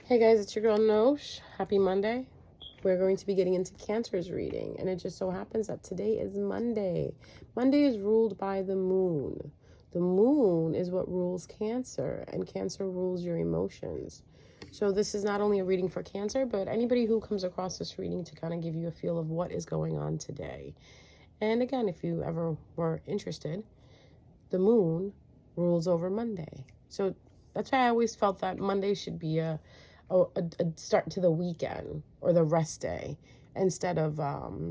Hey guys, it's your girl Nosh. Happy Monday. We're going to be getting into Cancer's reading, and it just so happens that today is Monday. Monday is ruled by the moon. The moon is what rules Cancer, and Cancer rules your emotions. So this is not only a reading for Cancer, but anybody who comes across this reading to kind of give you a feel of what is going on today. And again, if you ever were interested, the moon rules over Monday. So that's why I always felt that Monday should be a start to the weekend or the rest day instead of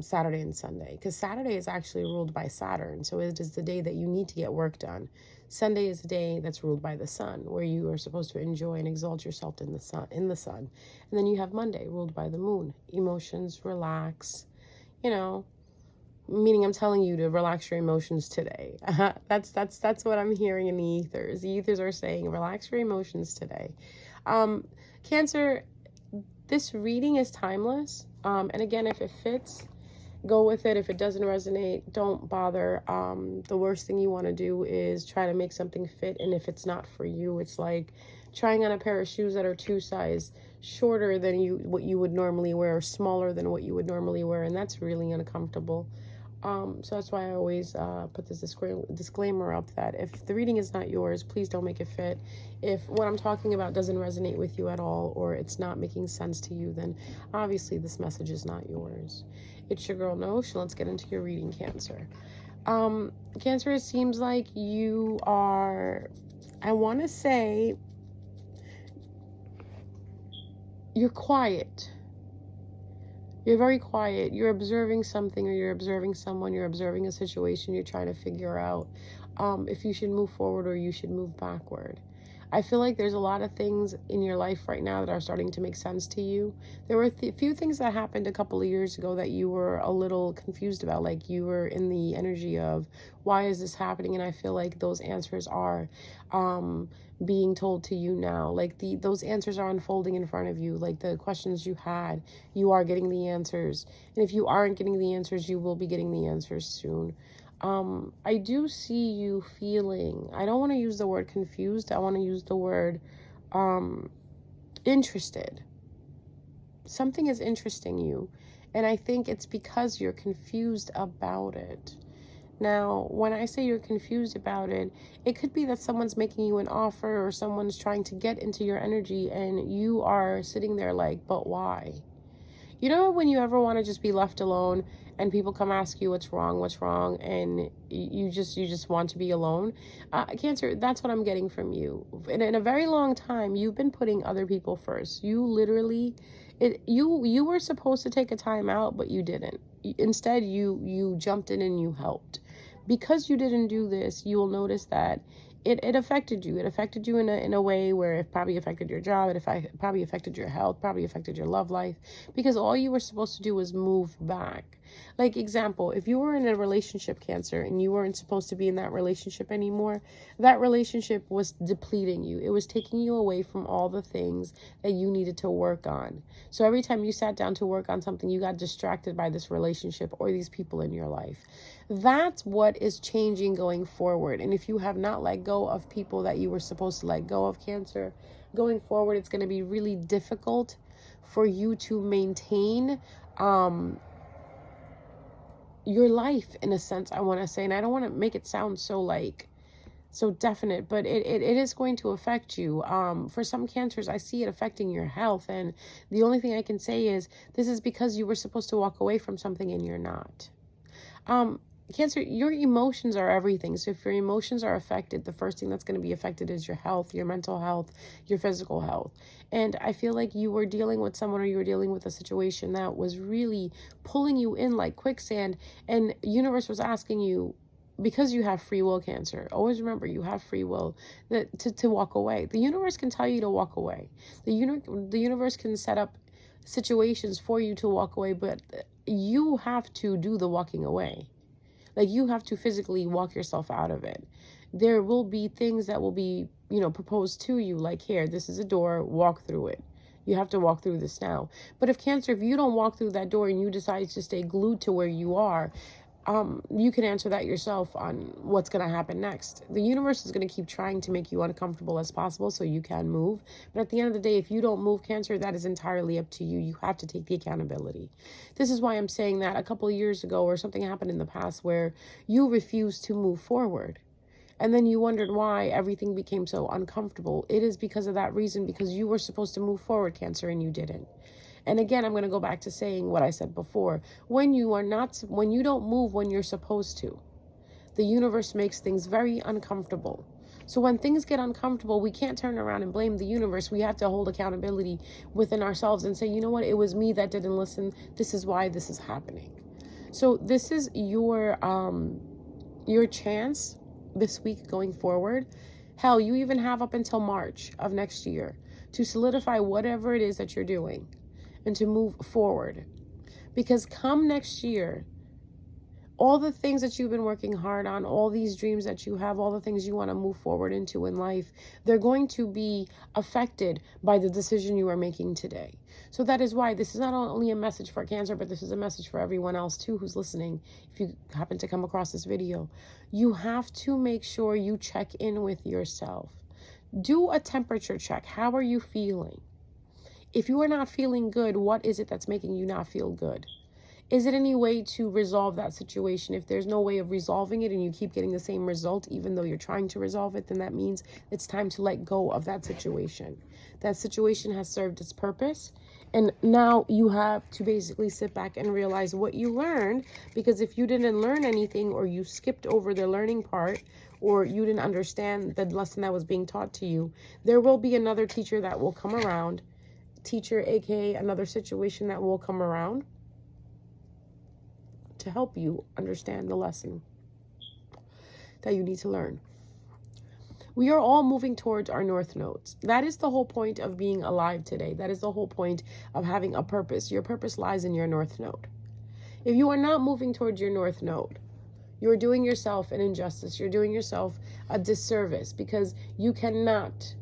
Saturday and Sunday, because Saturday is actually ruled by Saturn, so it is the day that you need to get work done. Sunday is the day that's ruled by the sun, where you are supposed to enjoy and exalt yourself in the sun. And then you have Monday ruled by the moon, emotions, relax, meaning I'm telling you to relax your emotions today. That's what I'm hearing in the ethers. The ethers are saying relax your emotions today. Cancer, this reading is timeless. And again, if it fits, go with it. If it doesn't resonate, don't bother. The worst thing you want to do is try to make something fit. And if it's not for you, it's like trying on a pair of shoes that are 2 sizes shorter than what you would normally wear, or smaller than what you would normally wear. And that's really uncomfortable. So that's why I always put this disclaimer up that if the reading is not yours, please don't make it fit. If what I'm talking about doesn't resonate with you at all, or it's not making sense to you, then obviously this message is not yours. It's your girl Nosh. Let's get into your reading, Cancer. Cancer, it seems like you are, I want to say, you're quiet. You're very quiet. You're observing something, or you're observing someone, you're observing a situation. You're trying to figure out if you should move forward or you should move backward. I feel like there's a lot of things in your life right now that are starting to make sense to you. There were a few things that happened a couple of years ago that you were a little confused about. Like you were in the energy of, why is this happening? And I feel like those answers are being told to you now. Like those answers are unfolding in front of you. Like the questions you had, you are getting the answers. And if you aren't getting the answers, you will be getting the answers soon. I do see you feeling, I don't want to use the word confused. I want to use the word interested. Something is interesting you. And I think it's because you're confused about it. Now, when I say you're confused about it, it could be that someone's making you an offer, or someone's trying to get into your energy, and you are sitting there like, but why? You know when you ever want to just be left alone and people come ask you what's wrong, and you just want to be alone? Cancer, that's what I'm getting from you. In a very long time, you've been putting other people first. You literally, you were supposed to take a time out, but you didn't. Instead, you jumped in and you helped. Because you didn't do this, you will notice that it affected you. It affected you in a way where it probably affected your job. It probably affected your health, probably affected your love life, because all you were supposed to do was move back. Like example, if you were in a relationship, Cancer, and you weren't supposed to be in that relationship anymore, that relationship was depleting you. It was taking you away from all the things that you needed to work on. So every time you sat down to work on something, you got distracted by this relationship or these people in your life. That's what is changing going forward. And if you have not let go of people that you were supposed to let go of, Cancer, going forward, it's going to be really difficult for you to maintain your life, in a sense, I want to say. And I don't want to make it sound so definite, but it is going to affect you. For some Cancers, I see it affecting your health, and the only thing I can say is this is because you were supposed to walk away from something and you're not. Cancer, your emotions are everything. So if your emotions are affected, the first thing that's going to be affected is your health, your mental health, your physical health. And I feel like you were dealing with someone, or you were dealing with a situation that was really pulling you in like quicksand, and universe was asking you, because you have free will, Cancer. Always remember, you have free will to walk away. The universe can tell you to walk away. The universe can set up situations for you to walk away, but you have to do the walking away. Like you have to physically walk yourself out of it. There will be things that will be, proposed to you, like, here, this is a door, walk through it. You have to walk through this now. But if Cancer, if you don't walk through that door and you decide to stay glued to where you are, You can answer that yourself on what's going to happen next. The universe is going to keep trying to make you uncomfortable as possible so you can move. But at the end of the day, if you don't move, Cancer, that is entirely up to you. You have to take the accountability. This is why I'm saying that a couple of years ago, or something happened in the past where you refused to move forward. And then you wondered why everything became so uncomfortable. It is because of that reason, because you were supposed to move forward, Cancer, and you didn't. And again, I'm going to go back to saying what I said before. When you don't move when you're supposed to, the universe makes things very uncomfortable. So when things get uncomfortable, we can't turn around and blame the universe. We have to hold accountability within ourselves and say, you know what? It was me that didn't listen. This is why this is happening. So this is your chance this week going forward. Hell, you even have up until March of next year to solidify whatever it is that you're doing and to move forward. Because come next year, all the things that you've been working hard on, all these dreams that you have, all the things you want to move forward into in life, they're going to be affected by the decision you are making today. So that is why this is not only a message for Cancer, but this is a message for everyone else too who's listening. If you happen to come across this video, you have to make sure you check in with yourself. Do a temperature check. How are you feeling? If you are not feeling good, what is it that's making you not feel good? Is it any way to resolve that situation? If there's no way of resolving it and you keep getting the same result, even though you're trying to resolve it, then that means it's time to let go of that situation. That situation has served its purpose. And now you have to basically sit back and realize what you learned, because if you didn't learn anything, or you skipped over the learning part, or you didn't understand the lesson that was being taught to you, there will be another teacher that will come around. Teacher, aka another situation that will come around to help you understand the lesson that you need to learn. We are all moving towards our north nodes. That is the whole point of being alive today. That is the whole point of having a purpose. Your purpose lies in your north node. If you are not moving towards your north node, you're doing yourself an injustice. You're doing yourself a disservice, because you cannot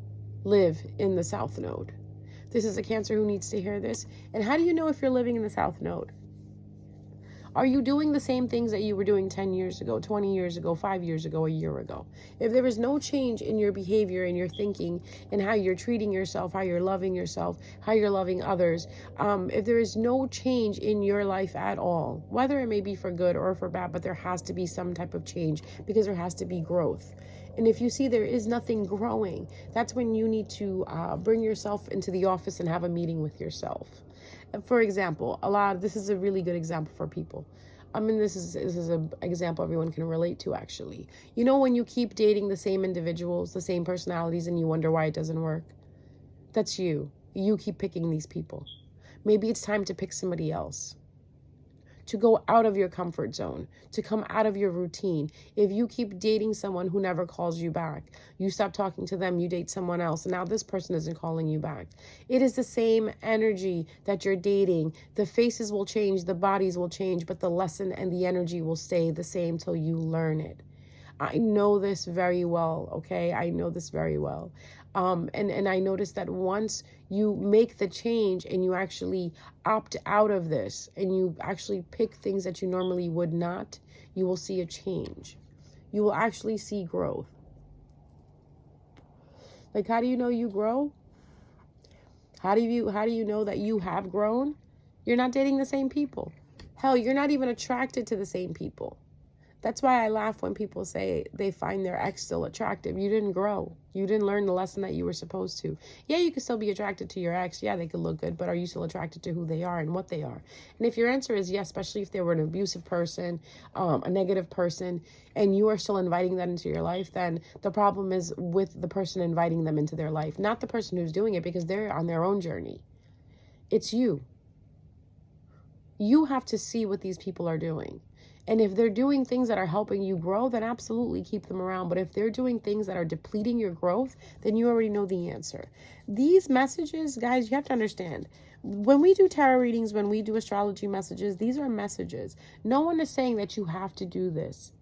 live in the south node. This is a Cancer who needs to hear this. And how do you know if you're living in the south node? Are you doing the same things that you were doing 10 years ago, 20 years ago, 5 years ago, a year ago? If there is no change in your behavior and your thinking and how you're treating yourself, how you're loving yourself, how you're loving others, if there is no change in your life at all, whether it may be for good or for bad, but there has to be some type of change, because there has to be growth. And if you see there is nothing growing, that's when you need to bring yourself into the office and have a meeting with yourself. For example, this is a really good example for people. I mean, this is an example everyone can relate to, actually. You know, when you keep dating the same individuals, the same personalities, and you wonder why it doesn't work? That's you. You keep picking these people. Maybe it's time to pick somebody else. To go out of your comfort zone, to come out of your routine. If you keep dating someone who never calls you back, you stop talking to them, you date someone else, and now this person isn't calling you back. It is the same energy that you're dating. The faces will change, the bodies will change, but the lesson and the energy will stay the same till you learn it. I know this very well, okay? I know this very well. And I noticed that once you make the change and you actually opt out of this and you actually pick things that you normally would not, you will see a change. You will actually see growth. Like, how do you know you grow? How do you know that you have grown? You're not dating the same people. Hell, you're not even attracted to the same people. That's why I laugh when people say they find their ex still attractive. You didn't grow. You didn't learn the lesson that you were supposed to. Yeah, you could still be attracted to your ex. Yeah, they could look good, but are you still attracted to who they are and what they are? And if your answer is yes, especially if they were an abusive person, a negative person, and you are still inviting that into your life, then the problem is with the person inviting them into their life, not the person who's doing it, because they're on their own journey. It's you. You have to see what these people are doing. And if they're doing things that are helping you grow, then absolutely keep them around. But if they're doing things that are depleting your growth, then you already know the answer. These messages, guys, you have to understand. When we do tarot readings, when we do astrology messages, these are messages. No one is saying that you have to do this.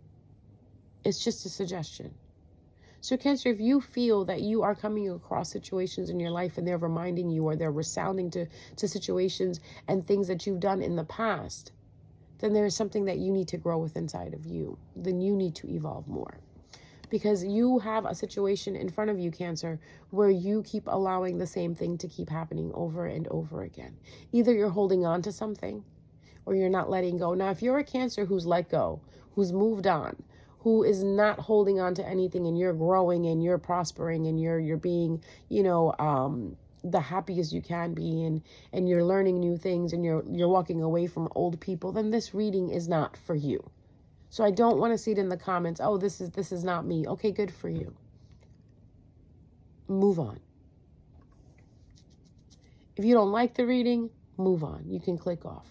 It's just a suggestion. So Cancer, if you feel that you are coming across situations in your life and they're reminding you, or they're resounding to situations and things that you've done in the past, then there is something that you need to grow with inside of you. Then you need to evolve more. Because you have a situation in front of you, Cancer, where you keep allowing the same thing to keep happening over and over again. Either you're holding on to something or you're not letting go. Now, if you're a Cancer who's let go, who's moved on, who is not holding on to anything, and you're growing and you're prospering and you're being, the happiest you can be, and you're learning new things, and you're walking away from old people, then this reading is not for you. So I don't want to see it in the comments, oh, this is not me. Okay, good for you. Move on. If you don't like the reading, move on. You can click off.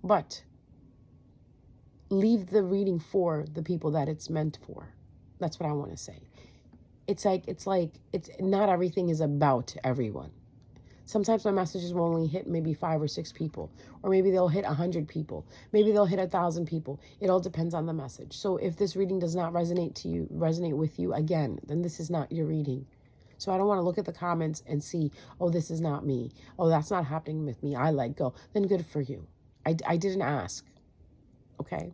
But leave the reading for the people that it's meant for. That's what I want to say. It's not everything is about everyone. Sometimes my messages will only hit maybe 5 or 6 people, or maybe they'll hit 100 people. Maybe they'll hit 1,000 people. It all depends on the message. So if this reading does not resonate with you, again, then this is not your reading. So I don't want to look at the comments and see, oh, this is not me. Oh, that's not happening with me. I let go. Then good for you. I didn't ask. Okay?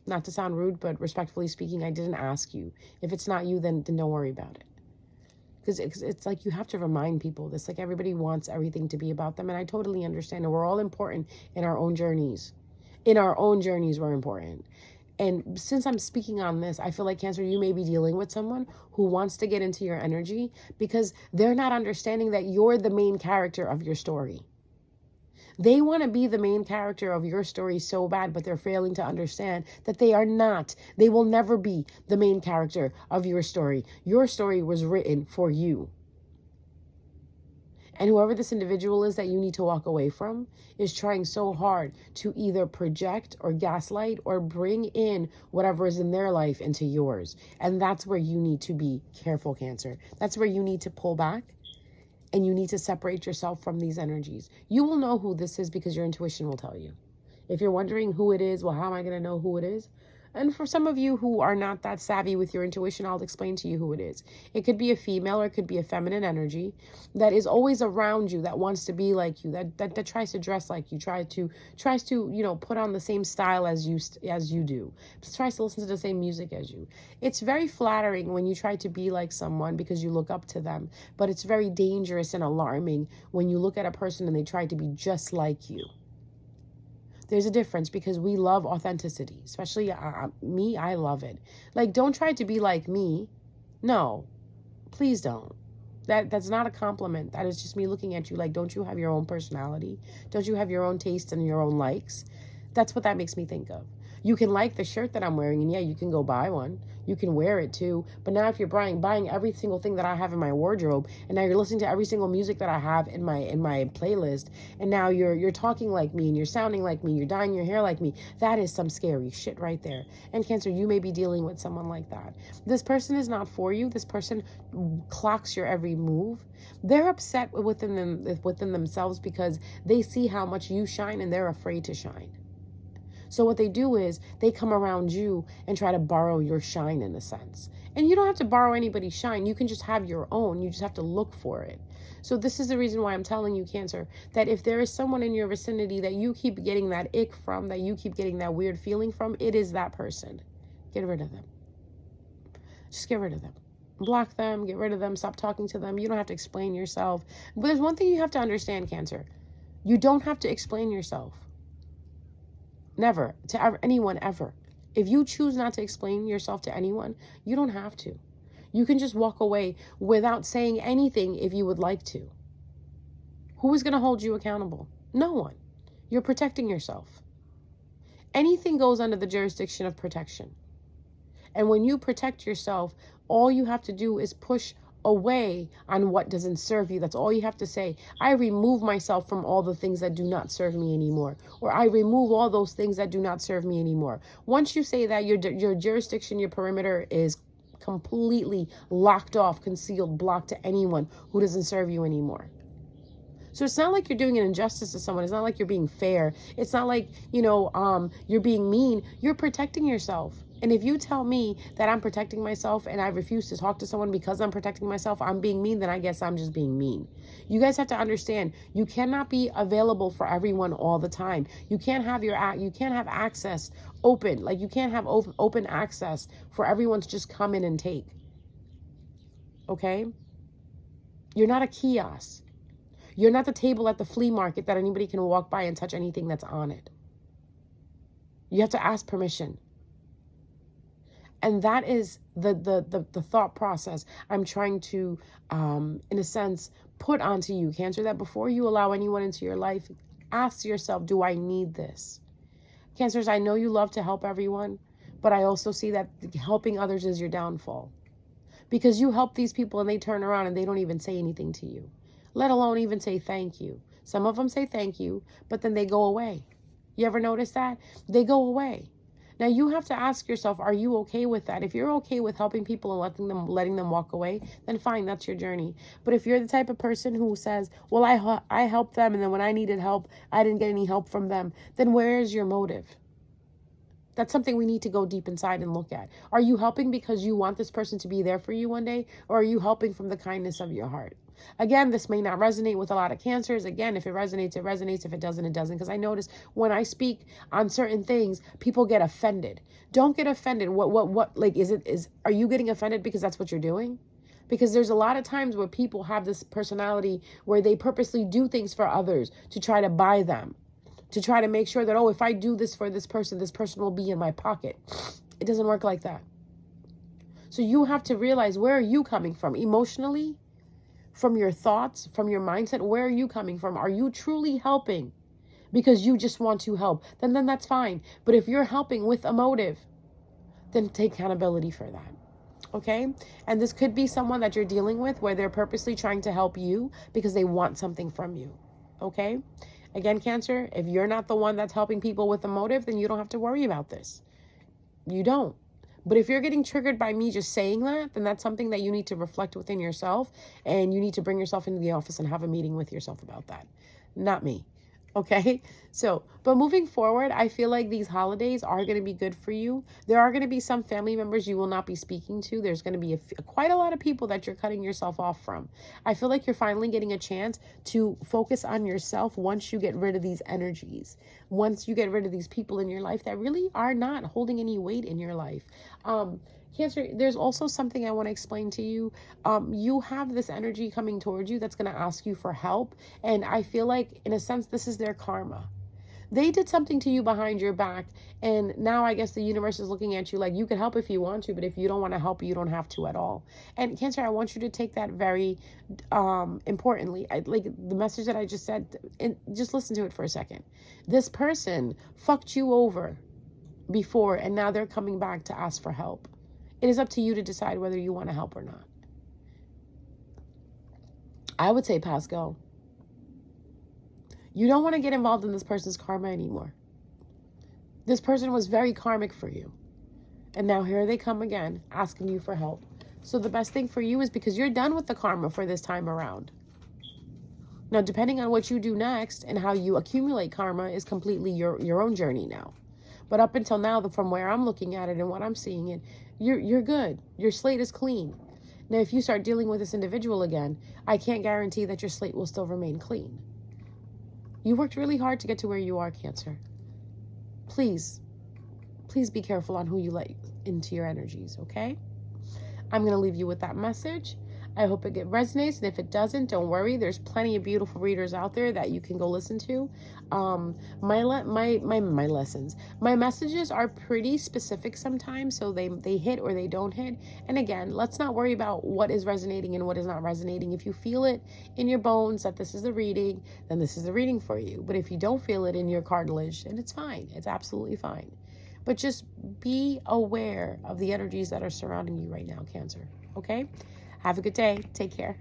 Not to sound rude, but respectfully speaking, I didn't ask you. If it's not you, then don't worry about it. Because it's like you have to remind people this. Like, everybody wants everything to be about them. And I totally understand. And we're all important in our own journeys. In our own journeys, we're important. And since I'm speaking on this, I feel like, Cancer, you may be dealing with someone who wants to get into your energy because they're not understanding that you're the main character of your story. They want to be the main character of your story so bad, but they're failing to understand that they are not. They will never be the main character of your story. Your story was written for you. And whoever this individual is that you need to walk away from is trying so hard to either project or gaslight or bring in whatever is in their life into yours. And that's where you need to be careful, Cancer. That's where you need to pull back. And you need to separate yourself from these energies. You will know who this is because your intuition will tell you. If you're wondering who it is, well, how am I going to know who it is? And for some of you who are not that savvy with your intuition, I'll explain to you who it is. It could be a female or it could be a feminine energy that is always around you, that wants to be like you, that tries to dress like you, tries to put on the same style as you do, tries to listen to the same music as you. It's very flattering when you try to be like someone because you look up to them, but it's very dangerous and alarming when you look at a person and they try to be just like you. There's a difference because we love authenticity, especially me. I love it. Like, don't try to be like me. No, please don't. That's not a compliment. That is just me looking at you like, don't you have your own personality? Don't you have your own taste and your own likes? That's what that makes me think of. You can like the shirt that I'm wearing, and yeah, you can go buy one. You can wear it too. But now if you're buying every single thing that I have in my wardrobe, and now you're listening to every single music that I have in my playlist, and now you're talking like me, and you're sounding like me, you're dyeing your hair like me, that is some scary shit right there. And Cancer, you may be dealing with someone like that. This person is not for you. This person clocks your every move. They're upset within themselves because they see how much you shine and they're afraid to shine. So what they do is they come around you and try to borrow your shine in a sense. And you don't have to borrow anybody's shine. You can just have your own. You just have to look for it. So this is the reason why I'm telling you, Cancer, that if there is someone in your vicinity that you keep getting that ick from, that you keep getting that weird feeling from, it is that person. Get rid of them. Just get rid of them. Block them. Get rid of them. Stop talking to them. You don't have to explain yourself. But there's one thing you have to understand, Cancer. You don't have to explain yourself. Never. To anyone ever. If you choose not to explain yourself to anyone, you don't have to. You can just walk away without saying anything if you would like to. Who is going to hold you accountable? No one. You're protecting yourself. Anything goes under the jurisdiction of protection. And when you protect yourself, all you have to do is push away on what doesn't serve you. That's all you have to say. I remove myself from all the things that do not serve me anymore. Or I remove all those things that do not serve me anymore. Once you say that, your jurisdiction, your perimeter is completely locked off, concealed, blocked to anyone who doesn't serve you anymore. So it's not like you're doing an injustice to someone. It's not like you're being fair. It's not like, you're being mean. You're protecting yourself. And if you tell me that I'm protecting myself and I refuse to talk to someone because I'm protecting myself, I'm being mean, then I guess I'm just being mean. You guys have to understand, you cannot be available for everyone all the time. You can't have access open. Like, you can't have open access for everyone to just come in and take. Okay? You're not a kiosk. You're not the table at the flea market that anybody can walk by and touch anything that's on it. You have to ask permission. And that is the thought process I'm trying to, in a sense, put onto you, Cancer, that before you allow anyone into your life, ask yourself, do I need this? Cancers, I know you love to help everyone, but I also see that helping others is your downfall. Because you help these people and they turn around and they don't even say anything to you, let alone even say thank you. Some of them say thank you, but then they go away. You ever notice that? They go away. Now you have to ask yourself, are you okay with that? If you're okay with helping people and letting them walk away, then fine, that's your journey. But if you're the type of person who says, well, I helped them, and then when I needed help, I didn't get any help from them, then where is your motive? That's something we need to go deep inside and look at. Are you helping because you want this person to be there for you one day? Or are you helping from the kindness of your heart? Again, this may not resonate with a lot of Cancers. Again, if it resonates, it resonates. If it doesn't, it doesn't. Because I notice when I speak on certain things, people get offended. Don't get offended. Are you getting offended because that's what you're doing? Because there's a lot of times where people have this personality where they purposely do things for others to try to buy them. To try to make sure that, oh, if I do this for this person will be in my pocket. It doesn't work like that. So you have to realize, where are you coming from? Emotionally? From your thoughts? From your mindset? Where are you coming from? Are you truly helping because you just want to help? Then that's fine. But if you're helping with a motive, then take accountability for that. Okay? And this could be someone that you're dealing with where they're purposely trying to help you because they want something from you. Okay? Again, Cancer, if you're not the one that's helping people with a motive, then you don't have to worry about this. You don't. But if you're getting triggered by me just saying that, then that's something that you need to reflect within yourself, and you need to bring yourself into the office and have a meeting with yourself about that. Not me. Okay? So, but moving forward, I feel like these holidays are going to be good for you. There are going to be some family members you will not be speaking to. There's going to be quite a lot of people that you're cutting yourself off from. I feel like you're finally getting a chance to focus on yourself once you get rid of these energies. Once you get rid of these people in your life that really are not holding any weight in your life. Cancer, there's also something I want to explain to you. You have this energy coming towards you that's going to ask you for help. And I feel like, in a sense, this is their karma. They did something to you behind your back. And now I guess the universe is looking at you like, you can help if you want to, but if you don't want to help, you don't have to at all. And Cancer, I want you to take that very importantly. Like the message that I just said, and just listen to it for a second. This person fucked you over before, and now they're coming back to ask for help. It is up to you to decide whether you want to help or not. I would say pass go. You don't want to get involved in this person's karma anymore. This person was very karmic for you. And now here they come again, asking you for help. So the best thing for you is, because you're done with the karma for this time around. Now, depending on what you do next and how you accumulate karma is completely your own journey now. But up until now, from where I'm looking at it and what I'm seeing it, you're good. Your slate is clean. Now, if you start dealing with this individual again, I can't guarantee that your slate will still remain clean. You worked really hard to get to where you are, Cancer. Please be careful on who you let into your energies, okay? I'm going to leave you with that message. I hope it resonates, and if it doesn't, don't worry. There's plenty of beautiful readers out there that you can go listen to. My lessons, my messages are pretty specific sometimes, so they hit or they don't hit. And again, let's not worry about what is resonating and what is not resonating. If you feel it in your bones that this is the reading, then this is the reading for you. But if you don't feel it in your cartilage, then it's fine. It's absolutely fine. But just be aware of the energies that are surrounding you right now, Cancer. Okay? Have a good day. Take care.